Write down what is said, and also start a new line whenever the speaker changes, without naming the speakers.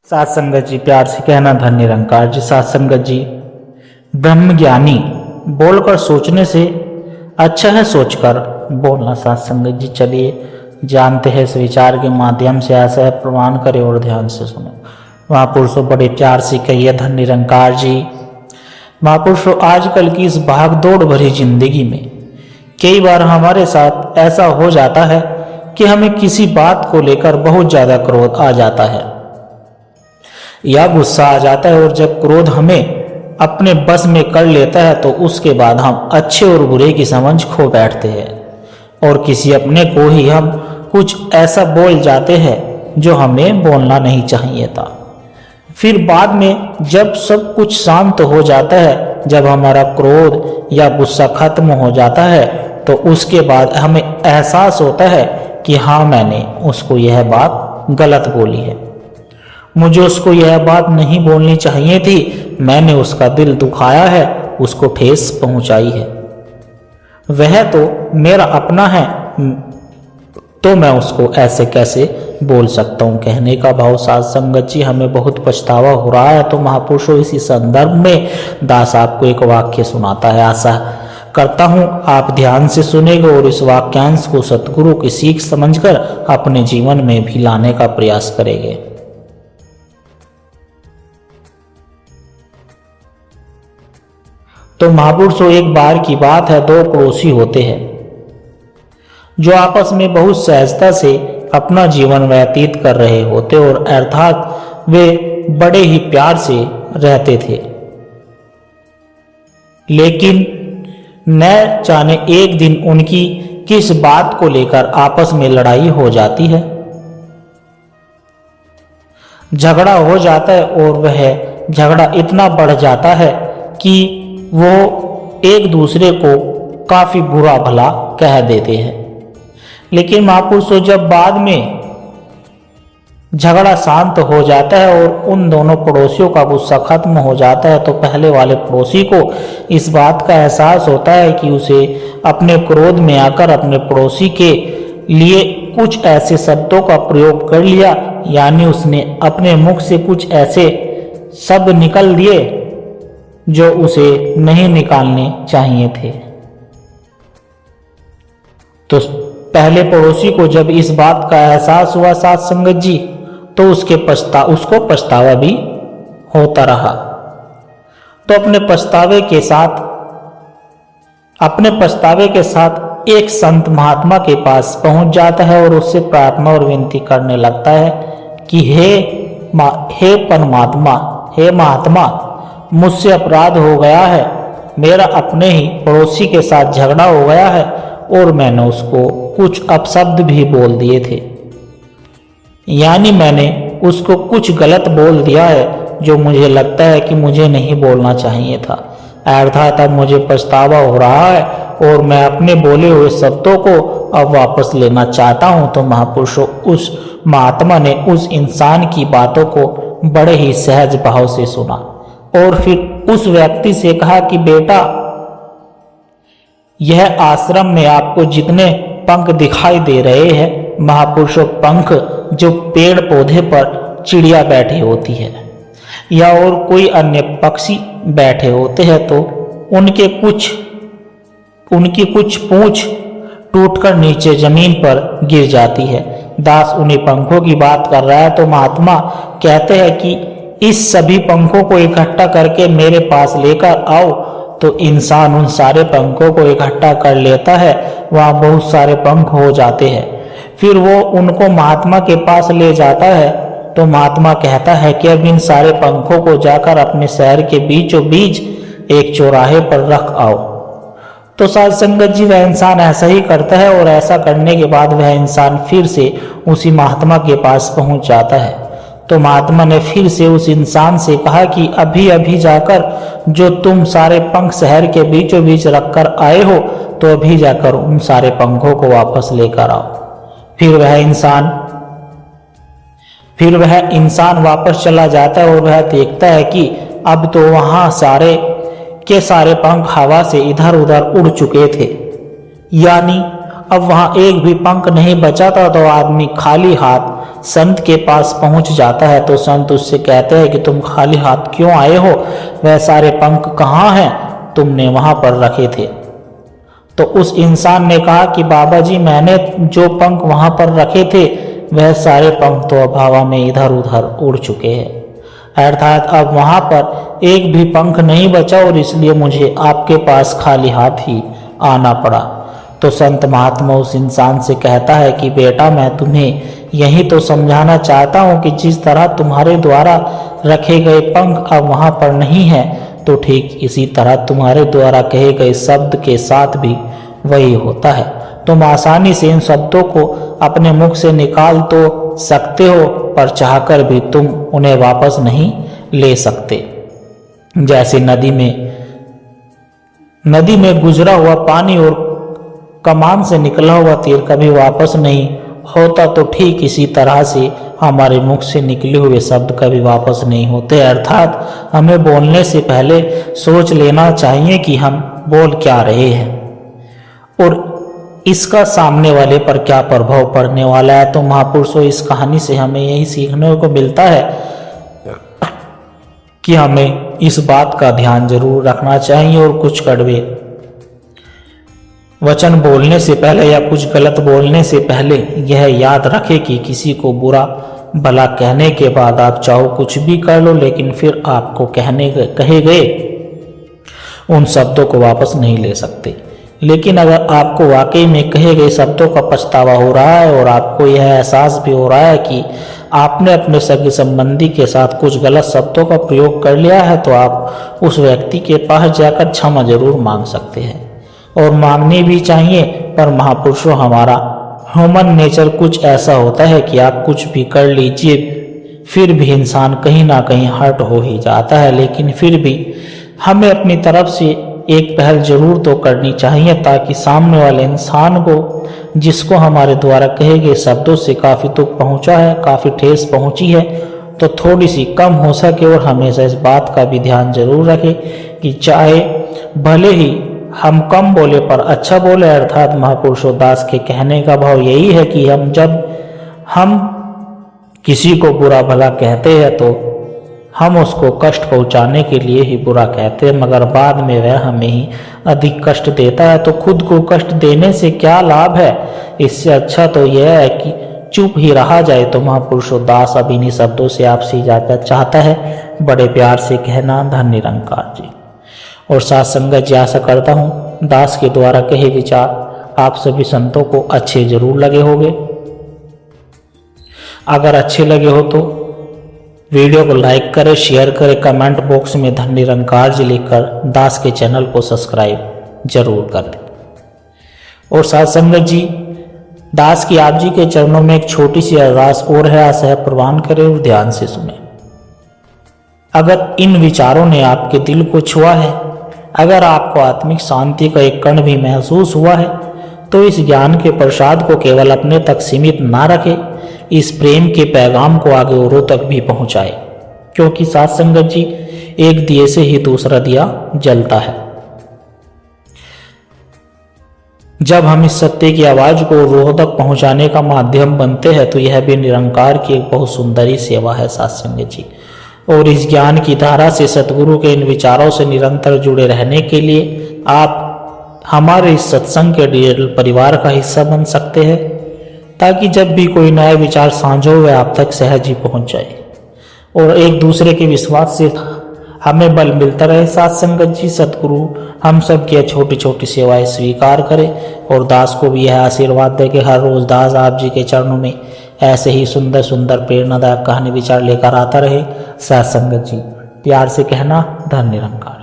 सात संगत जी, प्यार से कहना धन निरंकार जी। सात संगत जी, ब्रह्म ज्ञानी बोलकर सोचने से अच्छा है सोचकर बोलना। सात संगत जी, चलिए जानते हैं इस विचार के माध्यम से। ऐसा है, प्रमाण करें और ध्यान से सुनो। महापुरुषों बड़े प्यार से कहिए धन निरंकार जी। महापुरुषों, आजकल की इस भागदौड़ भरी जिंदगी में कई बार हमारे साथ ऐसा हो जाता है कि हमें किसी बात को लेकर बहुत ज्यादा क्रोध आ जाता है या गुस्सा आ जाता है, और जब क्रोध हमें अपने बस में कर लेता है तो उसके बाद हम अच्छे और बुरे की समझ खो बैठते हैं और किसी अपने को ही हम कुछ ऐसा बोल जाते हैं जो हमें बोलना नहीं चाहिए था। फिर बाद में जब सब कुछ शांत हो जाता है, जब हमारा क्रोध या गुस्सा खत्म हो जाता है, तो उसके बाद हमें एहसास होता है कि हाँ, मैंने उसको यह बात गलत बोली है, मुझे उसको यह बात नहीं बोलनी चाहिए थी, मैंने उसका दिल दुखाया है, उसको ठेस पहुंचाई है। वह तो मेरा अपना है, तो मैं उसको ऐसे कैसे बोल सकता हूँ। कहने का भाव सात संगत जी, हमें बहुत पछतावा हो रहा है। तो महापुरुषों, इसी संदर्भ में दास आपको एक वाक्य सुनाता है। आशा करता हूँ आप ध्यान से सुनेंगे और इस वाक्यांश को सतगुरु की सीख समझकर अपने जीवन में भी लाने का प्रयास करेंगे। तो महापुरुषों, एक बार की बात है, दो पड़ोसी होते हैं जो आपस में बहुत सहजता से अपना जीवन व्यतीत कर रहे होते और अर्थात वे बड़े ही प्यार से रहते थे। लेकिन न जाने एक दिन उनकी किस बात को लेकर आपस में लड़ाई हो जाती है, झगड़ा हो जाता है और वह झगड़ा इतना बढ़ जाता है कि वो एक दूसरे को काफी बुरा भला कह देते हैं। लेकिन महापुरुषों, जब बाद में झगड़ा शांत हो जाता है और उन दोनों पड़ोसियों का गुस्सा खत्म हो जाता है, तो पहले वाले पड़ोसी को इस बात का एहसास होता है कि उसे अपने क्रोध में आकर अपने पड़ोसी के लिए कुछ ऐसे शब्दों का प्रयोग कर लिया, यानी उसने अपने मुख से कुछ ऐसे शब्द निकल दिए जो उसे नहीं निकालने चाहिए थे। तो पहले पड़ोसी को जब इस बात का एहसास हुआ सात संगत जी, तो उसको पछतावा भी होता रहा। तो अपने पछतावे के साथ एक संत महात्मा के पास पहुंच जाता है और उससे प्रार्थना और विनती करने लगता है कि हे परमात्मा, हे महात्मा, मुझसे अपराध हो गया है, मेरा अपने ही पड़ोसी के साथ झगड़ा हो गया है और मैंने उसको कुछ अपशब्द भी बोल दिए थे, यानी मैंने उसको कुछ गलत बोल दिया है जो मुझे लगता है कि मुझे नहीं बोलना चाहिए था। अर्थात अब मुझे पछतावा हो रहा है और मैं अपने बोले हुए शब्दों को अब वापस लेना चाहता हूं। तो महापुरुषों, उस महात्मा ने उस इंसान की बातों को बड़े ही सहज भाव से सुना और फिर उस व्यक्ति से कहा कि बेटा, यह आश्रम में आपको जितने पंख दिखाई दे रहे हैं, महापुरुषों, पंख जो पेड़ पौधे पर चिड़िया बैठी होती है या और कोई अन्य पक्षी बैठे होते हैं, तो उनकी कुछ पूंछ टूटकर नीचे जमीन पर गिर जाती है। दास उन्हीं पंखों की बात कर रहा है। तो महात्मा कहते हैं कि इस सभी पंखों को इकट्ठा करके मेरे पास लेकर आओ। तो इंसान उन सारे पंखों को इकट्ठा कर लेता है, वहां बहुत सारे पंख हो जाते हैं। फिर वो उनको महात्मा के पास ले जाता है। तो महात्मा कहता है कि अब इन सारे पंखों को जाकर अपने शहर के बीचों बीच एक चौराहे पर रख आओ। तो साध संगत जी, वह इंसान ऐसा ही करता है और ऐसा करने के बाद वह इंसान फिर से उसी महात्मा के पास पहुंच जाता है। तो महात्मा ने फिर से उस इंसान से कहा कि अभी अभी जाकर जो तुम सारे पंख शहर के बीचों बीच रखकर आए हो, तो अभी जाकर उन सारे पंखों को वापस लेकर आओ। फिर वह इंसान वापस चला जाता है और वह देखता है कि अब तो वहां सारे के सारे पंख हवा से इधर उधर उड़ चुके थे, यानी अब वहां एक भी पंख नहीं बचा था। तो आदमी खाली हाथ संत के पास पहुंच जाता है तो संत उससे कहते हैं कि तुम खाली हाथ क्यों आए हो, वह सारे पंख कहाँ हैं, तुमने वहां पर रखे थे। तो उस इंसान ने कहा कि बाबा जी, मैंने जो पंख वहां पर रखे थे वह सारे पंख तो अब हवा में इधर उधर उड़ चुके हैं, अर्थात अब वहां पर एक भी पंख नहीं बचा और इसलिए मुझे आपके पास खाली हाथ ही आना पड़ा। तो संत महात्मा उस इंसान से कहता है कि बेटा, मैं तुम्हें यही तो समझाना चाहता हूँ कि जिस तरह तुम्हारे द्वारा रखे गए पंख अब वहां पर नहीं है, तो ठीक इसी तरह तुम्हारे द्वारा कहे गए शब्द के साथ भी वही होता है। तुम आसानी से इन शब्दों को अपने मुख से निकाल तो सकते हो, पर चाहकर भी तुम उन्हें वापस नहीं ले सकते। जैसे नदी में गुजरा हुआ पानी और कमान से निकला हुआ तीर कभी वापस नहीं होता, तो ठीक इसी तरह से हमारे मुख से निकले हुए शब्द कभी वापस नहीं होते। अर्थात हमें बोलने से पहले सोच लेना चाहिए कि हम बोल क्या रहे हैं और इसका सामने वाले पर क्या प्रभाव पड़ने वाला है। तो महापुरुषों, इस कहानी से हमें यही सीखने को मिलता है कि हमें इस बात का ध्यान जरूर रखना चाहिए और कुछ कड़वे वचन बोलने से पहले या कुछ गलत बोलने से पहले यह याद रखें कि किसी को बुरा भला कहने के बाद आप चाहो कुछ भी कर लो, लेकिन फिर आपको कहे गए उन शब्दों को वापस नहीं ले सकते। लेकिन अगर आपको वाकई में कहे गए शब्दों का पछतावा हो रहा है और आपको यह एहसास भी हो रहा है कि आपने अपने सगे संबंधी के साथ कुछ गलत शब्दों का प्रयोग कर लिया है, तो आप उस व्यक्ति के पास जाकर क्षमा जरूर मांग सकते हैं और मांगनी भी चाहिए। पर महापुरुषों, हमारा ह्यूमन नेचर कुछ ऐसा होता है कि आप कुछ भी कर लीजिए, फिर भी इंसान कहीं ना कहीं हर्ट हो ही जाता है। लेकिन फिर भी हमें अपनी तरफ से एक पहल जरूर तो करनी चाहिए, ताकि सामने वाले इंसान को, जिसको हमारे द्वारा कहे गए शब्दों से काफ़ी दुख पहुंचा है, काफ़ी ठेस पहुंची है, तो थोड़ी सी कम हो सके। और हमेशा इस बात का भी ध्यान जरूर रखें कि चाहे भले ही हम कम बोले पर अच्छा बोले। अर्थात महापुरुषों दास के कहने का भाव यही है कि जब हम किसी को बुरा भला कहते हैं तो हम उसको कष्ट पहुंचाने के लिए ही बुरा कहते हैं, मगर बाद में वह हमें ही अधिक कष्ट देता है। तो खुद को कष्ट देने से क्या लाभ है, इससे अच्छा तो यह है कि चुप ही रहा जाए। तो महापुरुषों दास अब इन्हीं शब्दों से आपसे इजाजत चाहता है। बड़े प्यार से कहना, धन्य निरंकार जी। और साथ संगत जी, आशा करता हूँ दास के द्वारा कहे विचार आप सभी संतों को अच्छे जरूर लगे होंगे। अगर अच्छे लगे हो तो वीडियो को लाइक करें, शेयर करें, कमेंट बॉक्स में धन्य निरंकार जी लिखकर दास के चैनल को सब्सक्राइब जरूर कर दें। और साथ संगत जी, दास की आप जी के चरणों में एक छोटी सी अरदास और है, आशा है प्रवान करें और ध्यान से सुने। अगर इन विचारों ने आपके दिल को छुआ है, अगर आपको आत्मिक शांति का एक कण भी महसूस हुआ है, तो इस ज्ञान के प्रसाद को केवल अपने तक सीमित ना रखे, इस प्रेम के पैगाम को आगे औरों तक भी पहुंचाए। क्योंकि साथ संगत जी, एक दिए से ही दूसरा दिया जलता है। जब हम इस सत्य की आवाज को रोह तक पहुंचाने का माध्यम बनते हैं, तो यह भी निरंकार की एक बहुत सुंदरी सेवा है साथ संगत जी। और इस ज्ञान की धारा से सतगुरु के इन विचारों से निरंतर जुड़े रहने के लिए आप हमारे इस सत्संग के डिजिटल परिवार का हिस्सा बन सकते हैं, ताकि जब भी कोई नया विचार साझा हो वह आप तक सहज ही पहुंच जाए और एक दूसरे के विश्वास से हमें बल मिलता रहे। साथ संगत जी, सतगुरु हम सब की छोटी छोटी सेवाएं स्वीकार करें और दास को भी यह आशीर्वाद दे कि हर रोज दास आप जी के चरणों में ऐसे ही सुंदर सुंदर प्रेरणादायक कहानी विचार लेकर आता रहे। साथ संगत जी, प्यार से कहना, धन्य निरंकार।